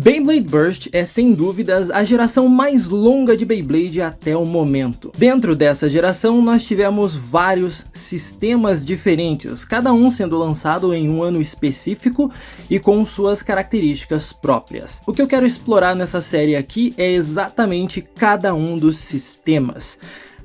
Beyblade Burst é sem dúvidas a geração mais longa de Beyblade até o momento. Dentro dessa geração nós tivemos vários sistemas diferentes, cada um sendo lançado em um ano específico e com suas características próprias. O que eu quero explorar nessa série aqui é exatamente cada um dos sistemas.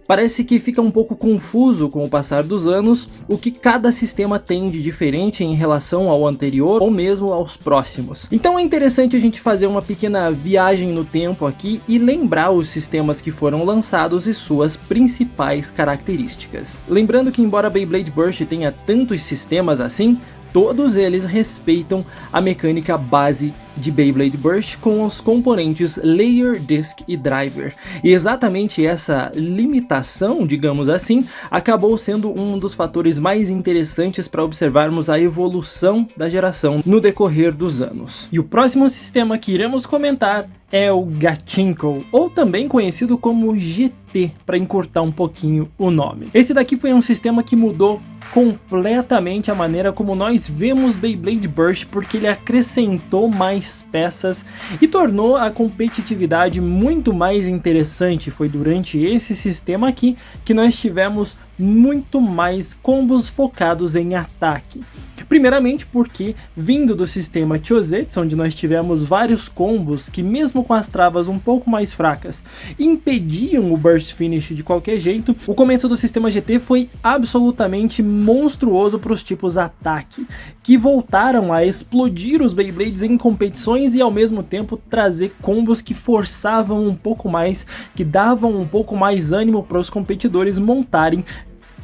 Parece que fica um pouco confuso com o passar dos anos o que cada sistema tem de diferente em relação ao anterior ou mesmo aos próximos. Então é interessante a gente fazer uma pequena viagem no tempo aqui e lembrar os sistemas que foram lançados e suas principais características. Lembrando que embora Beyblade Burst tenha tantos sistemas assim, todos eles respeitam a mecânica base de Beyblade Burst com os componentes Layer, Disc e Driver. E exatamente essa limitação, digamos assim, acabou sendo um dos fatores mais interessantes para observarmos a evolução da geração no decorrer dos anos. E o próximo sistema que iremos comentar é o Gachinko, ou também conhecido como GT, para encurtar um pouquinho o nome. Esse daqui foi um sistema que mudou completamente a maneira como nós vemos Beyblade Burst, porque ele acrescentou mais peças e tornou a competitividade muito mais interessante. Foi durante esse sistema aqui que nós tivemos muito mais combos focados em ataque. Primeiramente porque, vindo do sistema Chosetsu, onde nós tivemos vários combos que mesmo com as travas um pouco mais fracas, impediam o Burst Finish de qualquer jeito, o começo do sistema GT foi absolutamente monstruoso para os tipos ataque, que voltaram a explodir os Beyblades em competições e ao mesmo tempo trazer combos que forçavam um pouco mais, que davam um pouco mais ânimo para os competidores montarem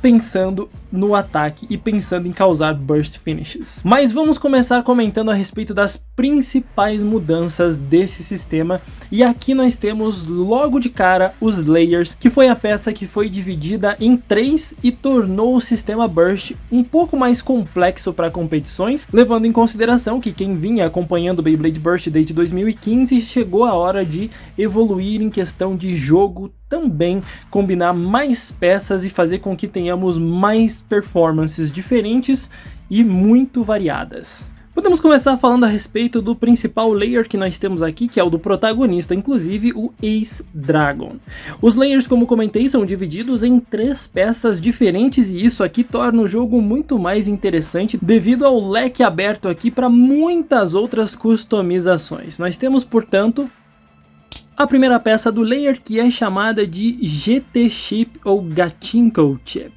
pensando no ataque e pensando em causar burst finishes. Mas vamos começar comentando a respeito das principais mudanças desse sistema, e aqui nós temos logo de cara os Layers, que foi a peça que foi dividida em 3 e tornou o sistema Burst um pouco mais complexo para competições, levando em consideração que quem vinha acompanhando o Beyblade Burst desde 2015 chegou a hora de evoluir em questão de jogo, também combinar mais peças e fazer com que tenhamos mais performances diferentes e muito variadas. Podemos começar falando a respeito do principal layer que nós temos aqui, que é o do protagonista, inclusive o Ace Dragon. Os layers, como comentei, são divididos em 3 peças diferentes e isso aqui torna o jogo muito mais interessante devido ao leque aberto aqui para muitas outras customizações. Nós temos, portanto, a primeira peça do layer, que é chamada de GT Chip ou Gachinko Chip.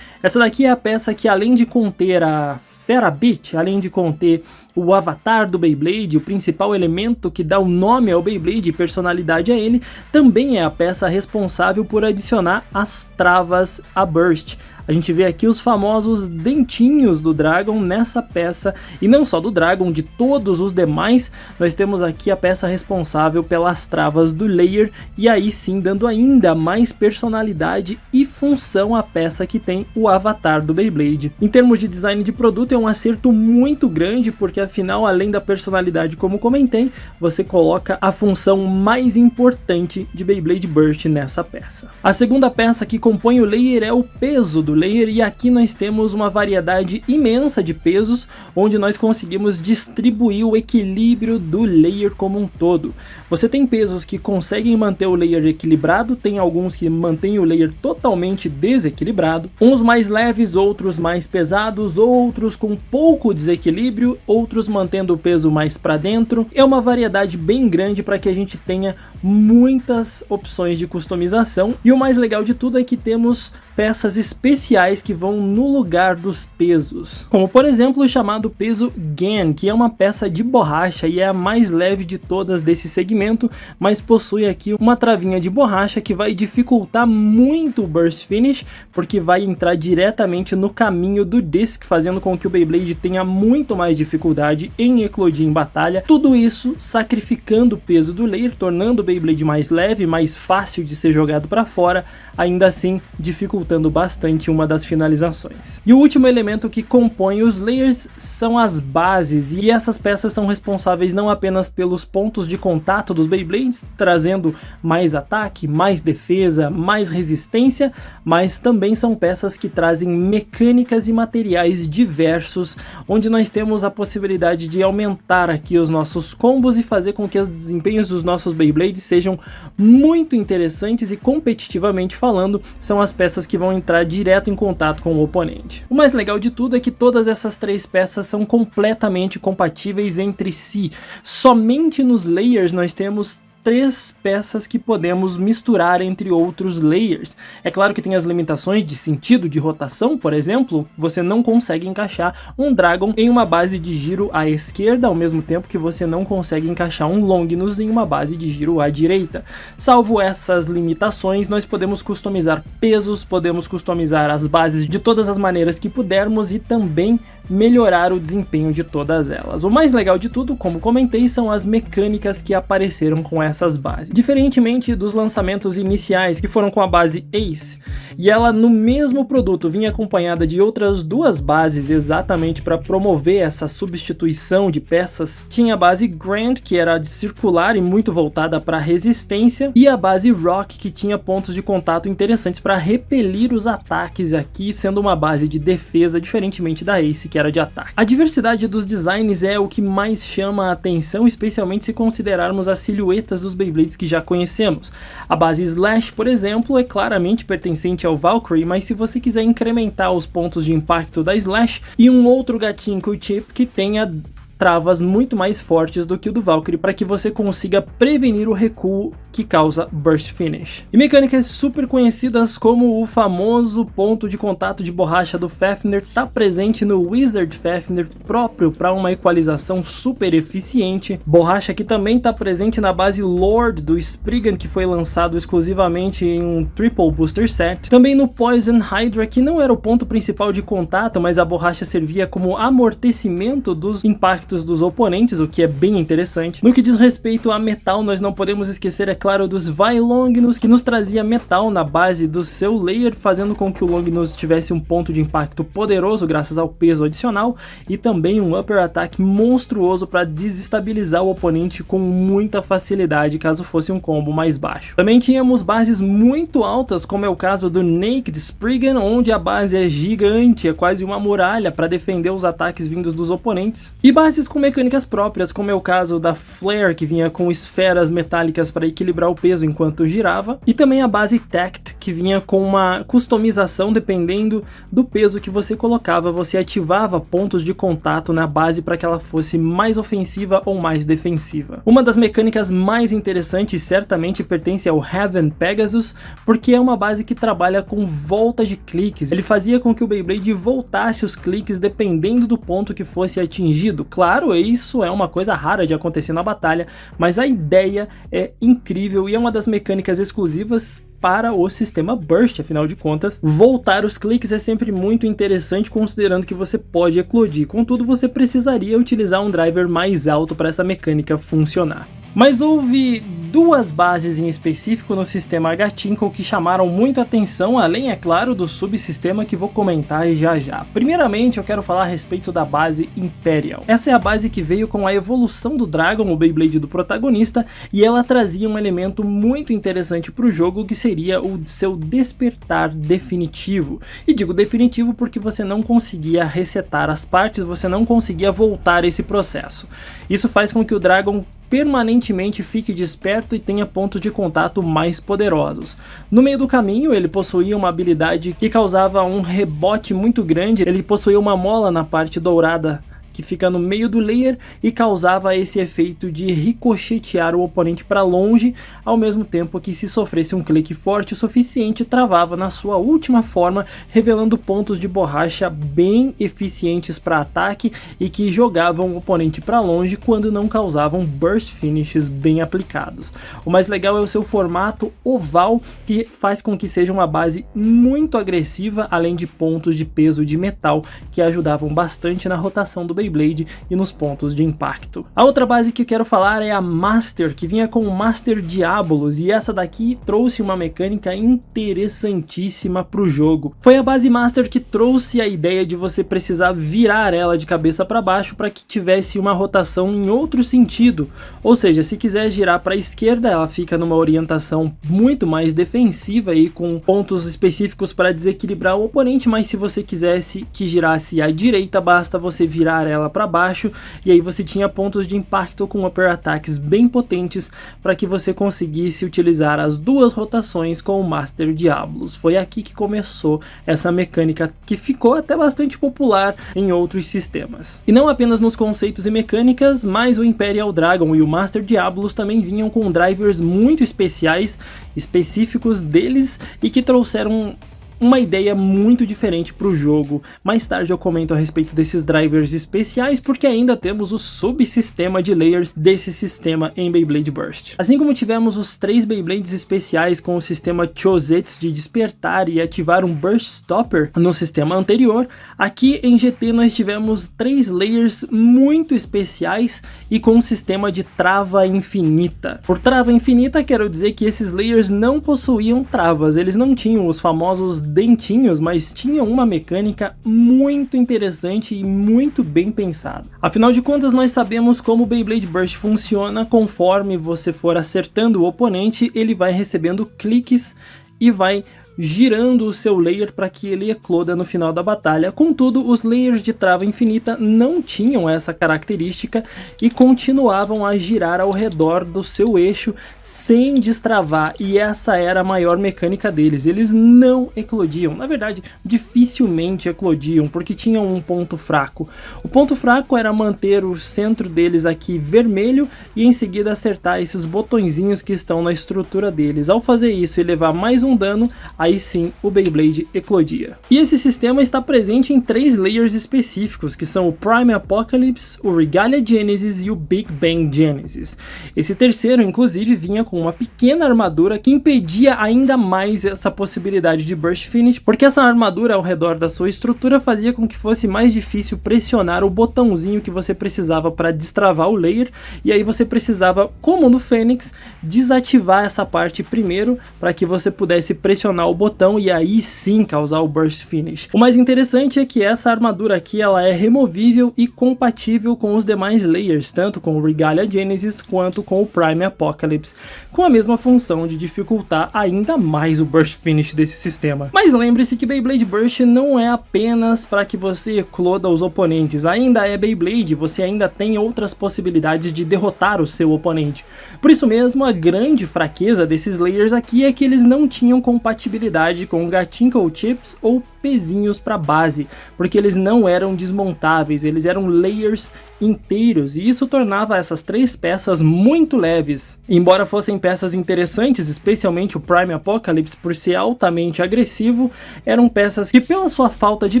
Essa daqui é a peça que, além de conter a Ferabit, além de conter o avatar do Beyblade, o principal elemento que dá o nome ao Beyblade e personalidade a ele, também é a peça responsável por adicionar as travas a Burst. A gente vê aqui os famosos dentinhos do Dragon nessa peça, e não só do Dragon, de todos os demais. Nós temos aqui a peça responsável pelas travas do Layer, e aí sim dando ainda mais personalidade e função à peça que tem o avatar do Beyblade. Em termos de design de produto é um acerto muito grande, porque afinal, além da personalidade como comentei, você coloca a função mais importante de Beyblade Burst nessa peça. A segunda peça que compõe o Layer é o peso do Layer, e aqui nós temos uma variedade imensa de pesos, onde nós conseguimos distribuir o equilíbrio do Layer como um todo. Você tem pesos que conseguem manter o Layer equilibrado, tem alguns que mantêm o Layer totalmente desequilibrado, uns mais leves, outros mais pesados, outros com pouco desequilíbrio, outros mantendo o peso mais para dentro. É uma variedade bem grande para que a gente tenha muitas opções de customização, e o mais legal de tudo é que temos peças especiais que vão no lugar dos pesos, como por exemplo o chamado peso GAN, que é uma peça de borracha e é a mais leve de todas desse segmento, mas possui aqui uma travinha de borracha que vai dificultar muito o Burst Finish, porque vai entrar diretamente no caminho do Disc, fazendo com que o Beyblade tenha muito mais dificuldade em eclodir em batalha. Tudo isso sacrificando o peso do Layer, tornando o Beyblade mais leve, mais fácil de ser jogado para fora, ainda assim dificultando bastante uma das finalizações. E o último elemento que compõe os layers são as bases, e essas peças são responsáveis não apenas pelos pontos de contato dos Beyblades, trazendo mais ataque, mais defesa, mais resistência, mas também são peças que trazem mecânicas e materiais diversos, onde nós temos a possibilidade de aumentar aqui os nossos combos e fazer com que os desempenhos dos nossos Beyblades sejam muito interessantes, e competitivamente falando, são as peças que vão entrar direto em contato com o oponente. O mais legal de tudo é que todas essas três peças são completamente compatíveis entre si. Somente nos layers nós temos 3 peças que podemos misturar entre outros layers. É claro que tem as limitações de sentido de rotação, por exemplo, você não consegue encaixar um Dragon em uma base de giro à esquerda, ao mesmo tempo que você não consegue encaixar um Longinus em uma base de giro à direita. Salvo essas limitações, nós podemos customizar pesos, podemos customizar as bases de todas as maneiras que pudermos e também melhorar o desempenho de todas elas. O mais legal de tudo, como comentei, são as mecânicas que apareceram com essas bases. Diferentemente dos lançamentos iniciais, que foram com a base Ace, e ela no mesmo produto vinha acompanhada de outras 2 bases exatamente para promover essa substituição de peças, tinha a base Grand, que era de circular e muito voltada para resistência, e a base Rock, que tinha pontos de contato interessantes para repelir os ataques aqui, sendo uma base de defesa, diferentemente da Ace, que era de ataque. A diversidade dos designs é o que mais chama a atenção, especialmente se considerarmos as silhuetas dos Beyblades que já conhecemos. A base Slash, por exemplo, é claramente pertencente ao Valkyrie, mas se você quiser incrementar os pontos de impacto da Slash, e um outro gatinho Q-Tip que tenha travas muito mais fortes do que o do Valkyrie, para que você consiga prevenir o recuo que causa Burst Finish. E mecânicas super conhecidas como o famoso ponto de contato de borracha do Fafnir está presente no Wizard Fafnir, próprio para uma equalização super eficiente. Borracha que também está presente na base Lord do Spriggan, que foi lançado exclusivamente em um Triple Booster Set. Também no Poison Hydra, que não era o ponto principal de contato, mas a borracha servia como amortecimento dos impactos dos oponentes, o que é bem interessante. No que diz respeito a metal, nós não podemos esquecer, é claro, dos Longinus, que nos trazia metal na base do seu layer, fazendo com que o Longinus tivesse um ponto de impacto poderoso graças ao peso adicional, e também um upper attack monstruoso para desestabilizar o oponente com muita facilidade caso fosse um combo mais baixo. Também tínhamos bases muito altas, como é o caso do Naked Spriggan, onde a base é gigante, é quase uma muralha para defender os ataques vindos dos oponentes, e bases com mecânicas próprias, como é o caso da Flare, que vinha com esferas metálicas para equilibrar o peso enquanto girava, e também a base Tact, que vinha com uma customização dependendo do peso que você colocava, você ativava pontos de contato na base para que ela fosse mais ofensiva ou mais defensiva. Uma das mecânicas mais interessantes certamente pertence ao Heaven Pegasus, porque é uma base que trabalha com volta de cliques. Ele fazia com que o Beyblade voltasse os cliques dependendo do ponto que fosse atingido. Claro, isso é uma coisa rara de acontecer na batalha, mas a ideia é incrível e é uma das mecânicas exclusivas para o sistema Burst. Afinal de contas, voltar os cliques é sempre muito interessante, considerando que você pode eclodir. Contudo, você precisaria utilizar um driver mais alto para essa mecânica funcionar. Mas houve 2 bases em específico no sistema H-Tinkle que chamaram muito atenção, além, é claro, do subsistema que vou comentar já já. Primeiramente, eu quero falar a respeito da base Imperial. Essa é a base que veio com a evolução do Dragon, o Beyblade do protagonista, e ela trazia um elemento muito interessante para o jogo, que seria o seu despertar definitivo. E digo definitivo porque você não conseguia resetar as partes, você não conseguia voltar esse processo. Isso faz com que o Dragon permanentemente fique desperto e tenha pontos de contato mais poderosos. No meio do caminho, ele possuía uma habilidade que causava um rebote muito grande. Ele possuía uma mola na parte dourada que fica no meio do layer e causava esse efeito de ricochetear o oponente para longe, ao mesmo tempo que, se sofresse um clique forte o suficiente, travava na sua última forma, revelando pontos de borracha bem eficientes para ataque e que jogavam o oponente para longe quando não causavam burst finishes bem aplicados. O mais legal é o seu formato oval, que faz com que seja uma base muito agressiva, além de pontos de peso de metal que ajudavam bastante na rotação do Beyblade. Beyblade e nos pontos de impacto. A outra base que eu quero falar é a Master, que vinha com o Master Diabolos, e essa daqui trouxe uma mecânica interessantíssima para o jogo. Foi a base Master que trouxe a ideia de você precisar virar ela de cabeça para baixo para que tivesse uma rotação em outro sentido, ou seja, se quiser girar para a esquerda, ela fica numa orientação muito mais defensiva e com pontos específicos para desequilibrar o oponente, mas se você quisesse que girasse à direita, basta você virar ela para baixo, e aí você tinha pontos de impacto com upper attacks bem potentes para que você conseguisse utilizar as duas rotações com o Master Diabolos. Foi aqui que começou essa mecânica que ficou até bastante popular em outros sistemas. E não apenas nos conceitos e mecânicas, mas o Imperial Dragon e o Master Diabolos também vinham com drivers muito especiais, específicos deles, e que trouxeram uma ideia muito diferente para o jogo. Mais tarde eu comento a respeito desses drivers especiais, porque ainda temos o subsistema de layers desse sistema em Beyblade Burst. Assim como tivemos os 3 Beyblades especiais com o sistema Chosetsu de despertar e ativar um Burst Stopper no sistema anterior, aqui em GT nós tivemos 3 layers muito especiais e com um sistema de trava infinita. Por trava infinita quero dizer que esses layers não possuíam travas, eles não tinham os famosos dentinhos, mas tinham uma mecânica muito interessante e muito bem pensada. Afinal de contas, nós sabemos como o Beyblade Burst funciona. Conforme você for acertando o oponente, ele vai recebendo cliques e vai girando o seu layer para que ele ecloda no final da batalha. Contudo, os layers de trava infinita não tinham essa característica e continuavam a girar ao redor do seu eixo sem destravar, e essa era a maior mecânica deles. Eles não eclodiam, na verdade dificilmente eclodiam, porque tinham um ponto fraco. O ponto fraco era manter o centro deles aqui vermelho e em seguida acertar esses botõezinhos que estão na estrutura deles. Ao fazer isso e levar mais um dano, aí sim o Beyblade eclodia. E esse sistema está presente em 3 layers específicos, que são o Prime Apocalypse, o Regalia Genesis e o Big Bang Genesis. Esse terceiro, inclusive, vinha com uma pequena armadura que impedia ainda mais essa possibilidade de Burst Finish, porque essa armadura ao redor da sua estrutura fazia com que fosse mais difícil pressionar o botãozinho que você precisava para destravar o layer, e aí você precisava, como no Fênix, desativar essa parte primeiro para que você pudesse pressionar o botão e aí sim causar o Burst Finish. O mais interessante é que essa armadura aqui ela é removível e compatível com os demais layers, tanto com o Regalia Genesis quanto com o Prime Apocalypse, com a mesma função de dificultar ainda mais o Burst Finish desse sistema. Mas lembre-se que Beyblade Burst não é apenas para que você ecloda os oponentes, ainda é Beyblade, você ainda tem outras possibilidades de derrotar o seu oponente. Por isso mesmo, a grande fraqueza desses layers aqui é que eles não tinham compatibilidade com Gatinko Chips ou pezinhos para base, porque eles não eram desmontáveis, eles eram layers inteiros, e isso tornava essas 3 peças muito leves. Embora fossem peças interessantes, especialmente o Prime Apocalypse por ser altamente agressivo, eram peças que pela sua falta de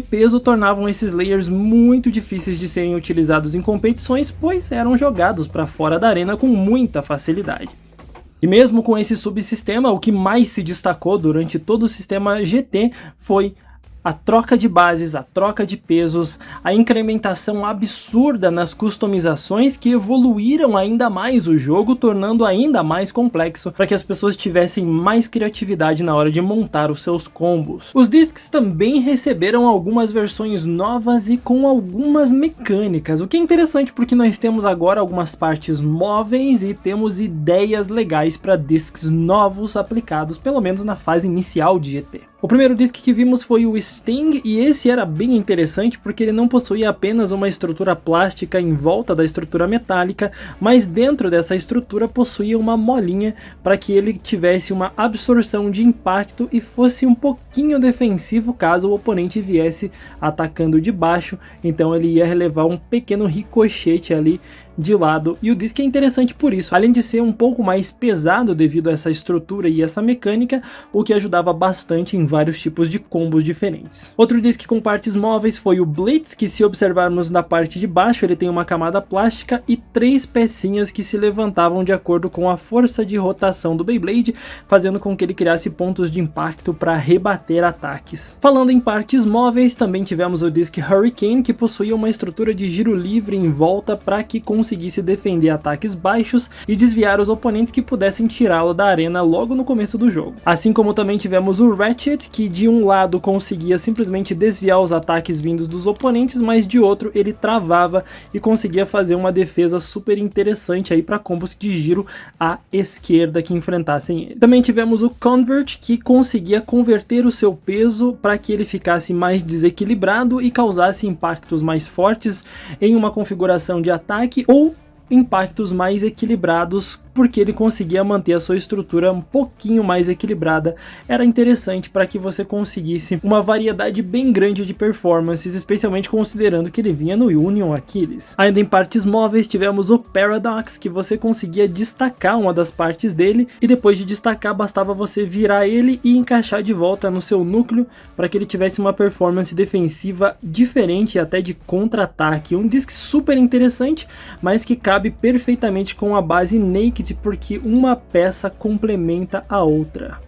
peso tornavam esses layers muito difíceis de serem utilizados em competições, pois eram jogados para fora da arena com muita facilidade. E mesmo com esse subsistema, o que mais se destacou durante todo o sistema GT foi a troca de bases, a troca de pesos, a incrementação absurda nas customizações que evoluíram ainda mais o jogo, tornando ainda mais complexo para que as pessoas tivessem mais criatividade na hora de montar os seus combos. Os discs também receberam algumas versões novas e com algumas mecânicas, o que é interessante porque nós temos agora algumas partes móveis e temos ideias legais para discs novos aplicados, pelo menos na fase inicial de GT. O primeiro disc que vimos foi o Sting, e esse era bem interessante porque ele não possuía apenas uma estrutura plástica em volta da estrutura metálica, mas dentro dessa estrutura possuía uma molinha para que ele tivesse uma absorção de impacto e fosse um pouquinho defensivo caso o oponente viesse atacando de baixo, então ele ia levar um pequeno ricochete ali de lado, e o disc é interessante por isso, além de ser um pouco mais pesado devido a essa estrutura e essa mecânica, o que ajudava bastante em vários tipos de combos diferentes. Outro disc com partes móveis foi o Blitz, que se observarmos na parte de baixo ele tem uma camada plástica e 3 pecinhas que se levantavam de acordo com a força de rotação do Beyblade, fazendo com que ele criasse pontos de impacto para rebater ataques. Falando em partes móveis, também tivemos o disc Hurricane, que possuía uma estrutura de giro livre em volta para que conseguisse defender ataques baixos e desviar os oponentes que pudessem tirá-lo da arena logo no começo do jogo. Assim como também tivemos o Ratchet, que de um lado conseguia simplesmente desviar os ataques vindos dos oponentes, mas de outro ele travava e conseguia fazer uma defesa super interessante aí para combos de giro à esquerda que enfrentassem ele. Também tivemos o Convert, que conseguia converter o seu peso para que ele ficasse mais desequilibrado e causasse impactos mais fortes em uma configuração de ataque ou impactos mais equilibrados, porque ele conseguia manter a sua estrutura um pouquinho mais equilibrada. Era interessante para que você conseguisse uma variedade bem grande de performances, especialmente considerando que ele vinha no Union Achilles. Ainda em partes móveis tivemos o Paradox, que você conseguia destacar uma das partes dele, e depois de destacar bastava você virar ele e encaixar de volta no seu núcleo para que ele tivesse uma performance defensiva diferente e até de contra-ataque. Um disc super interessante, mas que cabe perfeitamente com a base Naked, porque uma peça complementa a outra.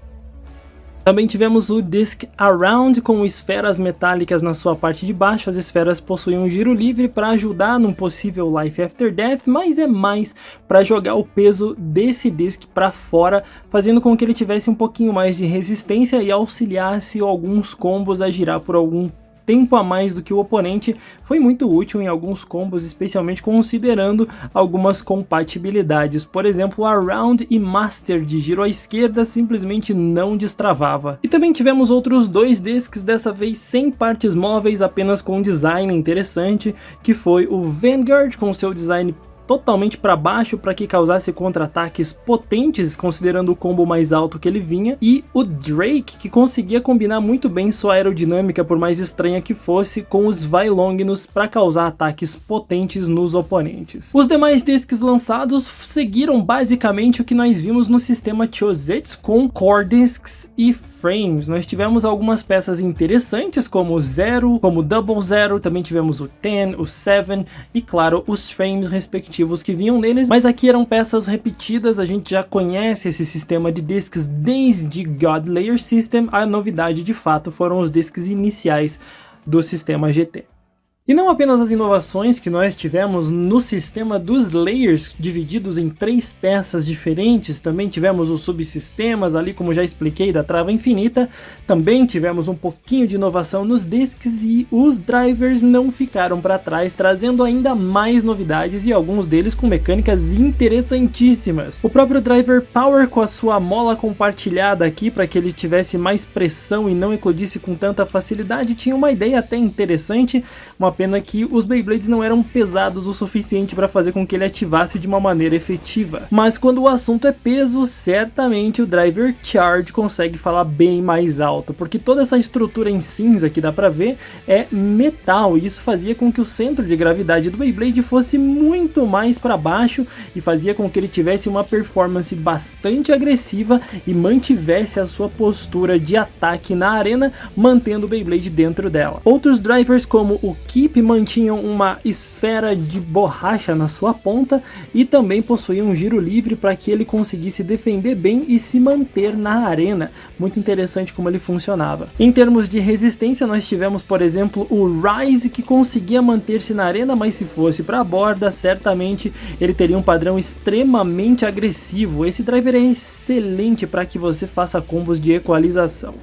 Também tivemos o Disc Around com esferas metálicas na sua parte de baixo. As esferas possuem um giro livre para ajudar num possível Life After Death, mas é mais para jogar o peso desse disc para fora, fazendo com que ele tivesse um pouquinho mais de resistência e auxiliasse alguns combos a girar por algum tempo a mais do que o oponente. Foi muito útil em alguns combos, especialmente considerando algumas compatibilidades. Por exemplo, a Round e Master de giro à esquerda simplesmente não destravava. E também tivemos outros 2 discs, dessa vez sem partes móveis, apenas com um design interessante, que foi o Vanguard, com seu design totalmente para baixo para que causasse contra-ataques potentes, considerando o combo mais alto que ele vinha, e o Drake, que conseguia combinar muito bem sua aerodinâmica, por mais estranha que fosse, com os Vailongnus para causar ataques potentes nos oponentes. Os demais discs lançados seguiram basicamente o que nós vimos no sistema Chosetsu, com Core Discs e Frames. Nós tivemos algumas peças interessantes como o Zero, como o Double Zero, também tivemos o 10, o 7 e claro, os frames respectivos que vinham neles, mas aqui eram peças repetidas. A gente já conhece esse sistema de discs desde God Layer System. A novidade de fato foram os discs iniciais do sistema GT. E não apenas as inovações que nós tivemos no sistema dos layers divididos em 3 peças diferentes, também tivemos os subsistemas ali, como já expliquei, da trava infinita. Também tivemos um pouquinho de inovação nos discs e os drivers não ficaram para trás, trazendo ainda mais novidades e alguns deles com mecânicas interessantíssimas. O próprio driver Power, com a sua mola compartilhada aqui para que ele tivesse mais pressão e não eclodisse com tanta facilidade, tinha uma ideia até interessante. Uma pena que os Beyblades não eram pesados o suficiente para fazer com que ele ativasse de uma maneira efetiva. Mas quando o assunto é peso, certamente o Driver Charge consegue falar bem mais alto, porque toda essa estrutura em cinza que dá para ver é metal, e isso fazia com que o centro de gravidade do Beyblade fosse muito mais para baixo e fazia com que ele tivesse uma performance bastante agressiva e mantivesse a sua postura de ataque na arena, mantendo o Beyblade dentro dela. Outros drivers, como o Keep, mantinham uma esfera de borracha na sua ponta e também possuíam um giro livre para que ele conseguisse defender bem e se manter na arena. Muito interessante como ele funcionava. Em termos de resistência, nós tivemos, por exemplo, o Rise, que conseguia manter-se na arena, mas se fosse para a borda, certamente ele teria um padrão extremamente agressivo. Esse driver é excelente para que você faça combos de equalização.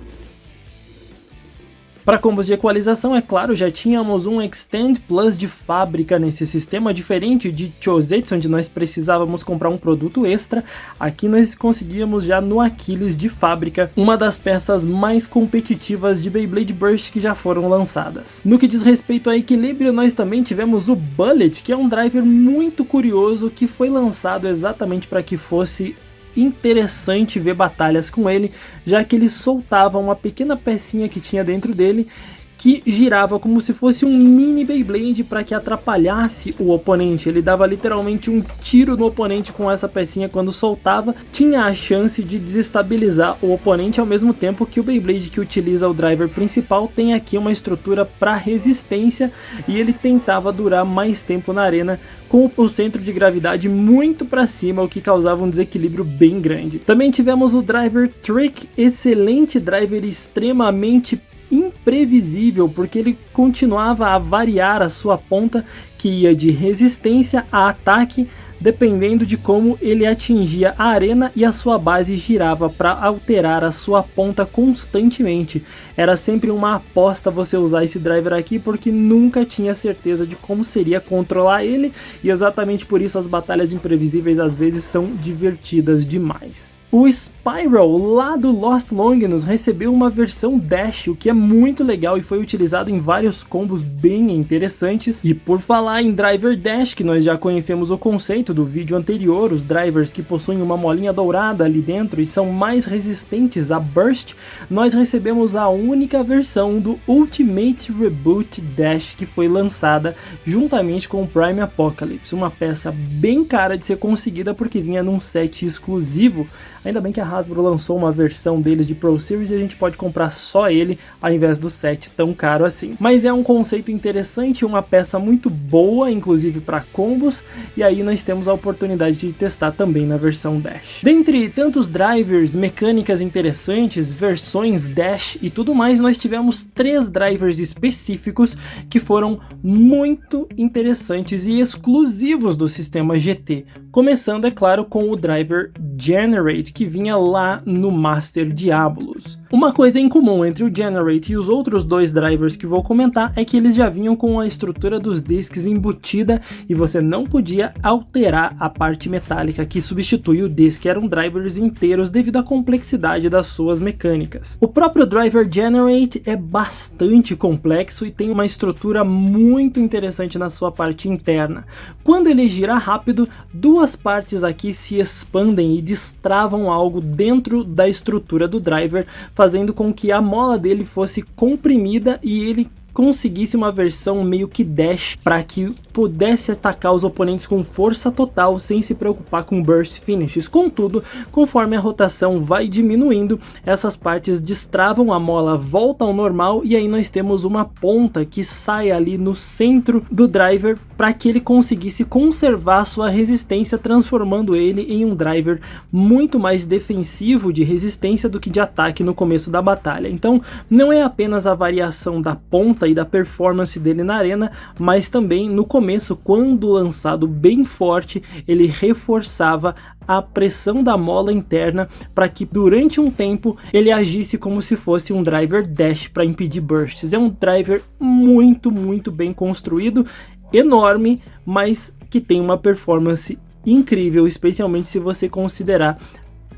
Para combos de equalização, é claro, já tínhamos um Extend Plus de fábrica nesse sistema, diferente de Chosetsu, onde nós precisávamos comprar um produto extra. Aqui nós conseguíamos já no Achilles de fábrica uma das peças mais competitivas de Beyblade Burst que já foram lançadas. No que diz respeito a equilíbrio, nós também tivemos o Bullet, que é um driver muito curioso que foi lançado exatamente para que fosse interessante ver batalhas com ele, já que ele soltava uma pequena pecinha que tinha dentro dele que girava como se fosse um mini Beyblade para que atrapalhasse o oponente. Ele dava literalmente um tiro no oponente com essa pecinha quando soltava, tinha a chance de desestabilizar o oponente, ao mesmo tempo que o Beyblade que utiliza o driver principal tem aqui uma estrutura para resistência e ele tentava durar mais tempo na arena com o centro de gravidade muito para cima, o que causava um desequilíbrio bem grande. Também tivemos o driver Trick, excelente driver, extremamente imprevisível, porque ele continuava a variar a sua ponta, que ia de resistência a ataque, dependendo de como ele atingia a arena, e a sua base girava para alterar a sua ponta constantemente. Era sempre uma aposta você usar esse driver aqui, porque nunca tinha certeza de como seria controlar ele, e exatamente por isso as batalhas imprevisíveis às vezes são divertidas demais. O Spyro, lá do Lost Longinus, recebeu uma versão Dash, o que é muito legal e foi utilizado em vários combos bem interessantes. E por falar em Driver Dash, que nós já conhecemos o conceito do vídeo anterior, os drivers que possuem uma molinha dourada ali dentro e são mais resistentes a Burst, nós recebemos a única versão do Ultimate Reboot Dash que foi lançada juntamente com o Prime Apocalypse, uma peça bem cara de ser conseguida porque vinha num set exclusivo. Ainda bem que a Hasbro lançou uma versão deles de Pro Series e a gente pode comprar só ele ao invés do set tão caro assim. Mas é um conceito interessante, uma peça muito boa, inclusive para combos, e aí nós temos a oportunidade de testar também na versão Dash. Dentre tantos drivers, mecânicas interessantes, versões Dash e tudo mais, nós tivemos 3 drivers específicos que foram muito interessantes e exclusivos do sistema GT. Começando, é claro, com o driver Generate, que vinha lá no Master Diabolos. Uma coisa em comum entre o Generate e os outros 2 drivers que vou comentar é que eles já vinham com a estrutura dos discs embutida e você não podia alterar a parte metálica que substitui o disc. Eram drivers inteiros devido à complexidade das suas mecânicas. O próprio driver Generate é bastante complexo e tem uma estrutura muito interessante na sua parte interna. Quando ele gira rápido, 2 partes aqui se expandem e destravam algo dentro da estrutura do driver, fazendo com que a mola dele fosse comprimida e ele conseguisse uma versão meio que dash para que pudesse atacar os oponentes com força total sem se preocupar com burst finishes. Contudo, conforme a rotação vai diminuindo, essas partes destravam, a mola volta ao normal e aí nós temos uma ponta que sai ali no centro do driver para que ele conseguisse conservar sua resistência, transformando ele em um driver muito mais defensivo de resistência do que de ataque no começo da batalha. Então não é apenas a variação da ponta e da performance dele na arena, mas também no começo, quando lançado bem forte, ele reforçava a pressão da mola interna para que durante um tempo ele agisse como se fosse um driver dash para impedir bursts. É um driver muito bem construído, enorme, mas que tem uma performance incrível, especialmente se você considerar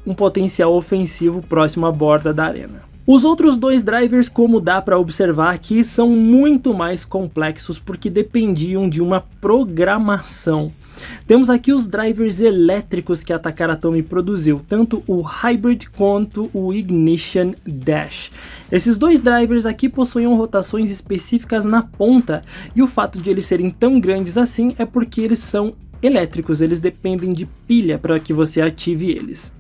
um potencial ofensivo próximo à borda da arena. Os outros 2 drivers, como dá para observar aqui, são muito mais complexos porque dependiam de uma programação. Temos aqui os drivers elétricos que a Takara produziu, tanto o Hybrid quanto o Ignition Dash. Esses 2 drivers aqui possuíam rotações específicas na ponta, e o fato de eles serem tão grandes assim é porque eles são elétricos, eles dependem de pilha para que você ative eles.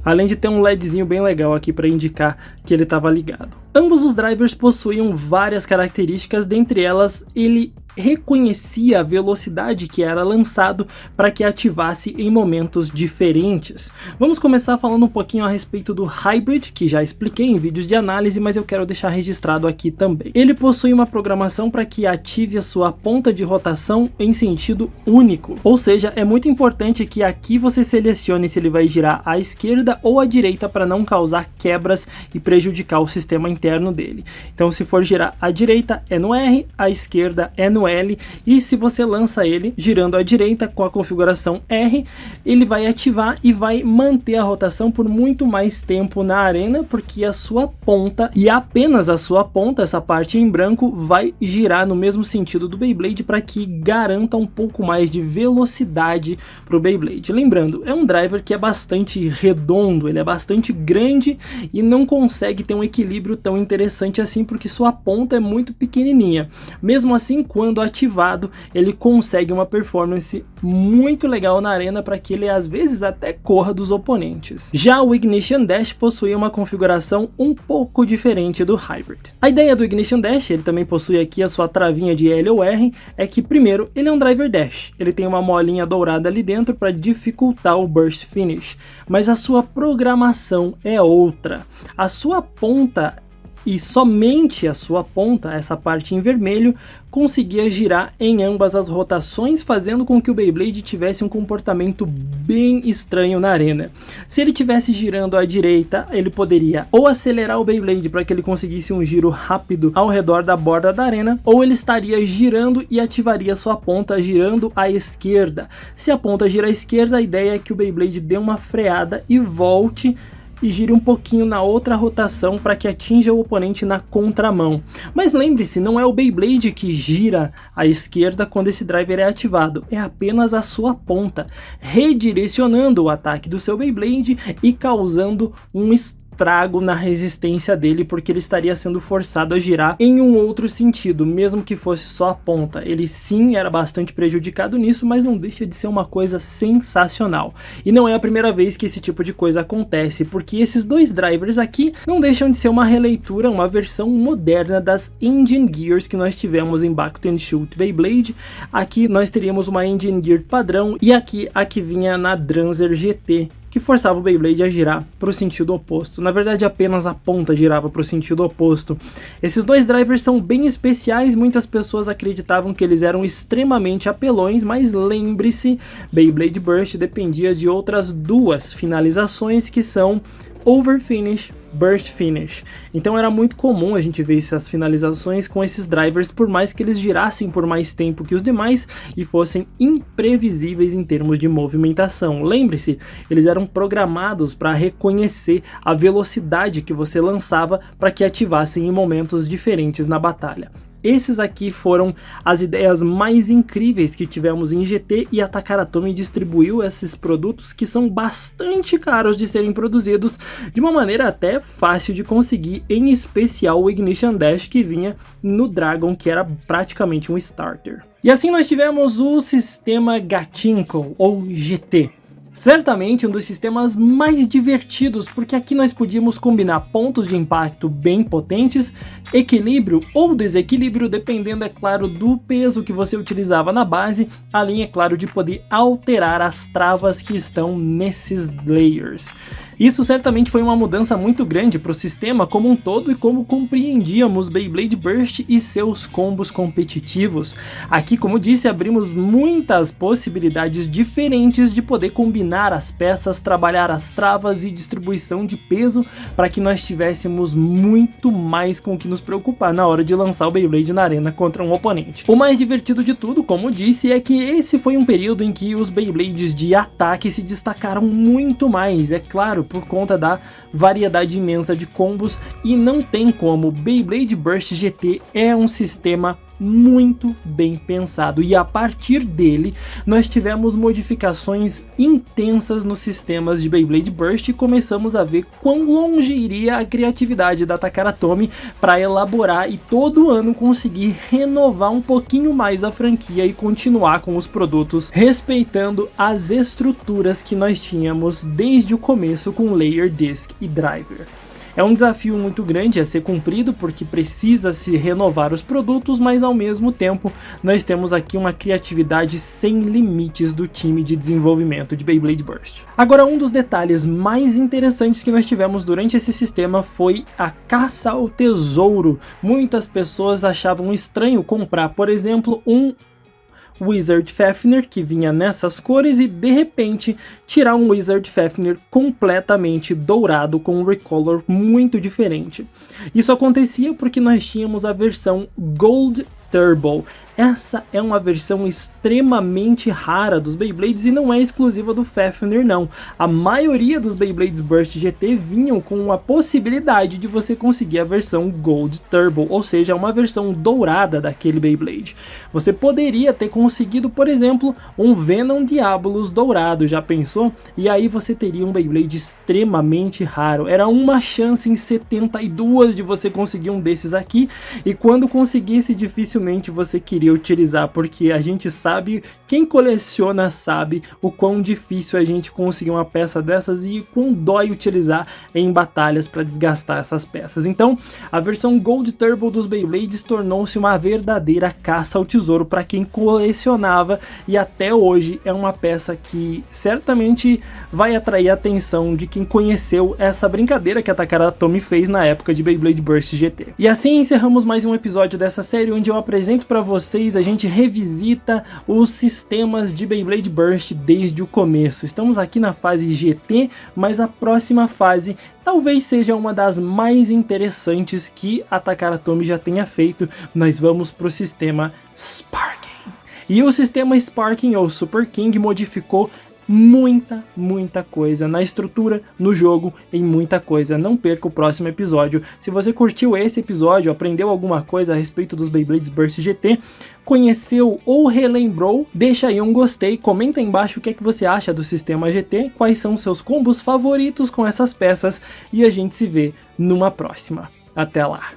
Além de ter um LEDzinho bem legal aqui para indicar que ele estava ligado. Ambos os drivers possuíam várias características, dentre elas ele reconhecia a velocidade que era lançado para que ativasse em momentos diferentes. Vamos começar falando um pouquinho a respeito do Hybrid, que já expliquei em vídeos de análise, mas eu quero deixar registrado aqui também. Ele possui uma programação para que ative a sua ponta de rotação em sentido único, ou seja, é muito importante que aqui você selecione se ele vai girar à esquerda ou à direita para não causar quebras e prejudicar o sistema interno dele. Então, se for girar à direita é no R, à esquerda é no L, e se você lança ele girando à direita com a configuração R, ele vai ativar e vai manter a rotação por muito mais tempo na arena, porque a sua ponta, e apenas a sua ponta, essa parte em branco, vai girar no mesmo sentido do Beyblade para que garanta um pouco mais de velocidade para o Beyblade. Lembrando, é um driver que é bastante redondo, ele é bastante grande e não consegue ter um equilíbrio tão interessante assim, porque sua ponta é muito pequenininha. Mesmo assim, quando ativado, ele consegue uma performance muito legal na arena para que ele às vezes até corra dos oponentes. Já o Ignition Dash possui uma configuração um pouco diferente do Hybrid. A ideia do Ignition Dash, ele também possui aqui a sua travinha de L ou R, é que primeiro ele é um driver dash, ele tem uma molinha dourada ali dentro para dificultar o burst finish, mas a sua programação é outra. A sua ponta, e somente a sua ponta, essa parte em vermelho, conseguia girar em ambas as rotações, fazendo com que o Beyblade tivesse um comportamento bem estranho na arena. Se ele estivesse girando à direita, ele poderia ou acelerar o Beyblade para que ele conseguisse um giro rápido ao redor da borda da arena, ou ele estaria girando e ativaria sua ponta girando à esquerda. Se a ponta gira à esquerda, a ideia é que o Beyblade dê uma freada e volte e gire um pouquinho na outra rotação para que atinja o oponente na contramão. Mas lembre-se, não é o Beyblade que gira à esquerda quando esse driver é ativado, é apenas a sua ponta, redirecionando o ataque do seu Beyblade e causando um estrago na resistência dele, porque ele estaria sendo forçado a girar em um outro sentido, mesmo que fosse só a ponta. Ele sim era bastante prejudicado nisso, mas não deixa de ser uma coisa sensacional. E não é a primeira vez que esse tipo de coisa acontece, porque esses dois drivers aqui não deixam de ser uma releitura, uma versão moderna das Engine Gears que nós tivemos em Bakuten Shoot Beyblade. Aqui nós teríamos uma Engine Gear padrão e aqui a que vinha na Dranzer GT, que forçava o Beyblade a girar para o sentido oposto. Na verdade, apenas a ponta girava para o sentido oposto. Esses dois drivers são bem especiais, muitas pessoas acreditavam que eles eram extremamente apelões, mas lembre-se, Beyblade Burst dependia de outras duas finalizações que são Over Finish, Burst Finish. Então era muito comum a gente ver essas finalizações com esses drivers, por mais que eles girassem por mais tempo que os demais e fossem imprevisíveis em termos de movimentação. Lembre-se, eles eram programados para reconhecer a velocidade que você lançava para que ativassem em momentos diferentes na batalha. Esses aqui foram as ideias mais incríveis que tivemos em GT, e a Takara Tomy distribuiu esses produtos que são bastante caros de serem produzidos de uma maneira até fácil de conseguir, em especial o Ignition Dash que vinha no Dragon, que era praticamente um starter. E assim nós tivemos o sistema Gachinko, ou GT. Certamente um dos sistemas mais divertidos, porque aqui nós podíamos combinar pontos de impacto bem potentes, equilíbrio ou desequilíbrio, dependendo, é claro, do peso que você utilizava na base, além, é claro, de poder alterar as travas que estão nesses layers. Isso certamente foi uma mudança muito grande para o sistema como um todo e como compreendíamos Beyblade Burst e seus combos competitivos. Aqui, como disse, abrimos muitas possibilidades diferentes de poder combinar as peças, trabalhar as travas e distribuição de peso para que nós tivéssemos muito mais com o que nos preocupar na hora de lançar o Beyblade na arena contra um oponente. O mais divertido de tudo, como disse, é que esse foi um período em que os Beyblades de ataque se destacaram muito mais, é claro, por conta da variedade imensa de combos, e não tem como. Beyblade Burst GT é um sistema muito bem pensado, e a partir dele nós tivemos modificações intensas nos sistemas de Beyblade Burst e começamos a ver quão longe iria a criatividade da Takara Tomy para elaborar e todo ano conseguir renovar um pouquinho mais a franquia e continuar com os produtos respeitando as estruturas que nós tínhamos desde o começo com Layer Disc e Driver. É um desafio muito grande a ser cumprido, porque precisa se renovar os produtos, mas ao mesmo tempo nós temos aqui uma criatividade sem limites do time de desenvolvimento de Beyblade Burst. Agora, um dos detalhes mais interessantes que nós tivemos durante esse sistema foi a caça ao tesouro. Muitas pessoas achavam estranho comprar, por exemplo, um Wizard Fafnir que vinha nessas cores e de repente tirar um Wizard Fafnir completamente dourado com um recolor muito diferente. Isso acontecia porque nós tínhamos a versão Gold Turbo. essa é uma versão extremamente rara dos Beyblades e não é exclusiva do Fafnir não. A maioria dos Beyblades Burst GT vinham com a possibilidade de você conseguir a versão Gold Turbo, ou seja, uma versão dourada daquele Beyblade. Você poderia ter conseguido, por exemplo, um Venom Diabolus dourado, já pensou? E aí você teria um Beyblade extremamente raro. Era uma chance em 72 de você conseguir um desses aqui, e quando conseguisse dificilmente você queria utilizar, porque a gente sabe, quem coleciona sabe o quão difícil a gente conseguir uma peça dessas e quão dói utilizar em batalhas para desgastar essas peças. Então a versão Gold Turbo dos Beyblades tornou-se uma verdadeira caça ao tesouro para quem colecionava, e até hoje é uma peça que certamente vai atrair a atenção de quem conheceu essa brincadeira que a Takara Tomy fez na época de Beyblade Burst GT. E assim encerramos mais um episódio dessa série, onde eu apresento para vocês, a gente revisita os sistemas de Beyblade Burst desde o começo. Estamos aqui na fase GT, mas a próxima fase talvez seja uma das mais interessantes que a Takara Tomy já tenha feito. Nós vamos para o sistema Sparking. E o sistema Sparking, ou Super King, modificou muita coisa na estrutura, no jogo, em muita coisa. Não perca o próximo episódio. Se você curtiu esse episódio, aprendeu alguma coisa a respeito dos Beyblades Burst GT, conheceu ou relembrou, deixa aí um gostei, comenta aí embaixo o que é que você acha do sistema GT, quais são os seus combos favoritos com essas peças, e a gente se vê numa próxima. Até lá!